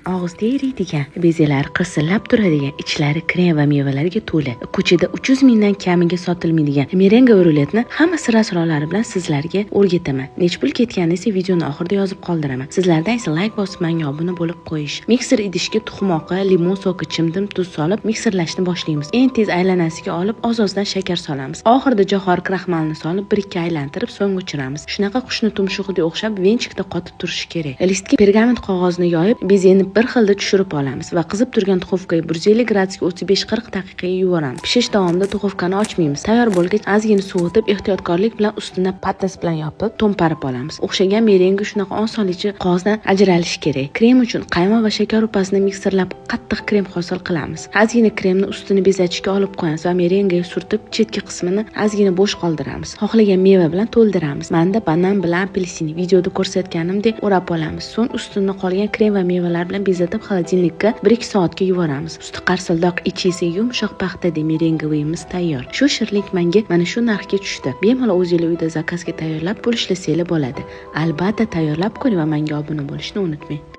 og'izda eriydigan, bezalari qirsillab turadigan, ichlari krem va mevalarga to'la, ko'chada 300 mingdan kamiga sotilmaydigan merenga ruletni hamma sir asrorlari bilan sizlarga o'rgataman. Nech pul ketganini esa videoni oxirida yozib qoldiraman. Sizlardan esa like bosib menga obuna bo'lib qo'yish. Mikser idishga tuxum oqi, limon so'ki, chimdim, tuz solib mikserlashni boshlaymiz. Eng tez aylanasiga olib oz-ozdan shakar solamiz. Oxirida jo'xori kraxmalni solib 1-2 aylantirib so'ng o'chiramiz. Shunaqa qushni tumshug'iga o'xshab venchikda qotib turishi kerak. Listga pergament qog'ozni yoyib, bezeni bir xilda tushirib olamiz va qizib turgan duxovkaga 150 gradusga 35-40 daqiqaga yuboramiz. Pishish davomida duxovkani ochmaymiz. Tayyor bo'lgach, ozgina suvitib, ehtiyotkorlik bilan ustidan patnas bilan yopib, to'mparib olamiz. O'xshagan merenga shunaqa osonlikcha qog'ozdan ajralishi kerak. Krem uchun qaymoq va shakar upasini mikserlab qattiq krem hosil qilamiz. Ozgina kremni ustini bezatishga olib qo'yamiz va merengaga surtib, chetki qismini ozgina bo'sh qoldiramiz. Xohlagan meva bilan to'ldiramiz. Menda banan bilan apelsin videoda ko'rsatganimdek o'rab olamiz. So'ng ustini qolgan krem va mevalar bilan bezatib xolodilnikka 1-2 soatga yuboramiz. Usti qarsildoq, ichi esa yumshoq paxtadek merengavimiz tayyor. Shu shirlik menga mana shu narxga tushdi. Bemalol o'zingiz uyda zakazga tayyorlab pul ishlasanglar bo'ladi. Albatta tayyorlab ko'ring va menga obuna bo'lishni unutmang.